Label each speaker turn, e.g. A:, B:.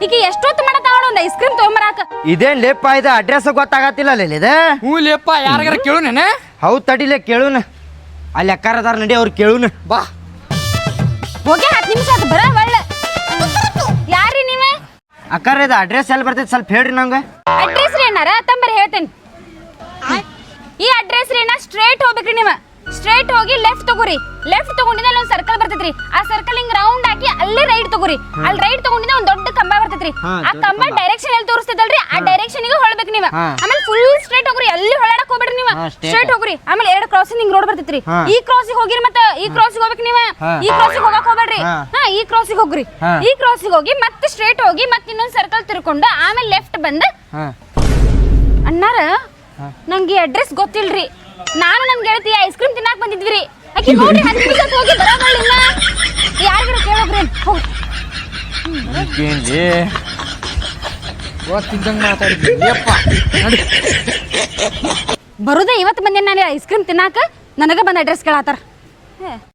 A: ಈಗ ಎಷ್ಟೊತ್ತು ಮಾಡತಾಳ ಒಂದು ಐಸ್ ಕ್ರೀಮ್ ತೊಗೊಂಬರಾಕ.
B: ಇದೇನ್ ಲೇಪ ಇದು ಅಡ್ರೆಸ್ ಗೊತ್ತಾಗತ್ತಿಲ್ಲ ಇದೆ.
C: ಹ್ಞೂ ಲೇಪ ಯಾರಿಗಾರ ಕೇಳು ನೆನೆ.
B: ಹೌದು ತಡಿಲೆ ಕೇಳುನ. ಅಲ್ಲಿ ಅಕ್ಕಾರದಾರ ನಡಿ ಅವ್ರು ಕೇಳುನ.
C: ಬಾ
A: ಹೋಗಿ 10 ನಿಮಿಷ ಆತು ಬರ ಒಳ್ಳೆ. ಯಾರಿ ನೀವೇ?
B: ಅಕ್ಕಾರ ಇದು ಅಡ್ರೆಸ್ ಎಲ್ಲಿ ಬರ್ತೈತೆ ಸ್ವಲ್ಪ ಹೇಳ್ರಿ ನಂಗೆ.
A: ಅಡ್ರೆಸ್ ರೀ ಏನಾರ ತಂಬರಿ ಹೇಳ್ತೇನೆ. ಈ ಅಡ್ರೆಸ್ ರೀ ಸ್ಟ್ರೇಟ್ ಹೋಗ್ಬೇಕ್ರಿ ನೀವು. ಸ್ಟ್ರೇಟ್ ಹೋಗಿ ಲೆಫ್ಟ್ ತಗೋರಿ. ಲೆಫ್ಟ್ ತಗೊಂಡಿದ್ದ ಅಲ್ಲಿ ಒಂದು ಸರ್ಕಲ್ ಬರ್ತೈತ್ರಿ. ಆ ಸರ್ಕಲ್ ಹಿಂಗ್ ರೌಂಡ್ ಹಾಕಿ ಅಲ್ಲಿ ರೈಟ್ ತಗೋರಿ. ಅಲ್ಲಿ ರೈಟ್ ತಗೊಂಡಿದ್ದ ಒಂದು ದೊಡ್ಡ ಕಂಬ ಬರ್ತೈತ್ರಿ. ಆ ಕಂಬ ಡೈರೆಕ್ಷನ್ ಎಲ್ಲಿ ತೋರಿಸ್ತದಲ್ರಿ ಆ ಡೈರೆಕ್ಷನ್ ಗೆ ಹೊಳ್ಬೇಕು ನೀವು. ಆಮೇಲೆ ಫುಲ್ ಸ್ಟ್ರೇಟ್ ಹೋಗ್ರಿ. ಅಲ್ಲಿ ಹೊಳಡಕ್ ಹೋಗ್ಬೇಡ್ರಿ ನೀವು. ಸ್ಟ್ರೇಟ್ ಹೋಗ್ರಿ. ಆಮೇಲೆ 2 ಕ್ರಾಸಿಂಗ್ ಹಿಂಗ್ ರೋಡ್ ಬರ್ತೈತ್ರಿ. ಈ ಕ್ರಾಸಿಗೆ ಹೋಗಿರಿ ಮತ್ತೆ ಈ ಕ್ರಾಸಿಗೆ ಹೋಗ್ಬೇಕು ನೀವು. ಈ ಕ್ರಾಸಿಗೆ ಹೋಗಕ್ ಹೋಗ್ಬೇಡ್ರಿ. ಈ ಕ್ರಾಸಿಗೆ ಹೋಗ್ರಿ. ಈ ಕ್ರಾಸಿಗೆ ಹೋಗಿ ಮತ್ತೆ ಸ್ಟ್ರೇಟ್ ಹೋಗಿ ಮತ್ತೆ ಇನ್ನೊಂದು ಸರ್ಕಲ್ ತಿರ್ಕೊಂಡು ಆಮೇಲೆ ಲೆಫ್ಟ್ ಬಂದ. ಅಣ್ಣಾರ ನಂಗೆ ಅಡ್ರೆಸ್ ಗೊತ್ತಿಲ್ರಿ. ನಾನು ನನ್ ಗೆಳತಿ ಐಸ್ ಕ್ರೀಮ್ ತಿನ್ನಾಕ ಬಂದಿದ್ವಿ ರೀ. ಆಕಿ ನೋಡಿ 10 ನಿಮಿಷ ಹೋಗಿ ಬರೋದಿಲ್ಲ. ಯಾರಿಗಾರ ಕೇಳೋಗ್ರಿ ಹೋಗಿ.
C: ಗೊತ್ತಿದ್ದಂಗೆ ಮಾತಾಡಿದ್ವಿ ಯಪ್ಪ.
A: ಬರುದೇ ಇವತ್ತು ಬಂದೇನೆ ನಾನು ಐಸ್ ಕ್ರೀಮ್ ತಿನ್ನಾಕ. ನನಗೆ ಬಂದ ಅಡ್ರೆಸ್ ಕೇಳತ್ತಾರ.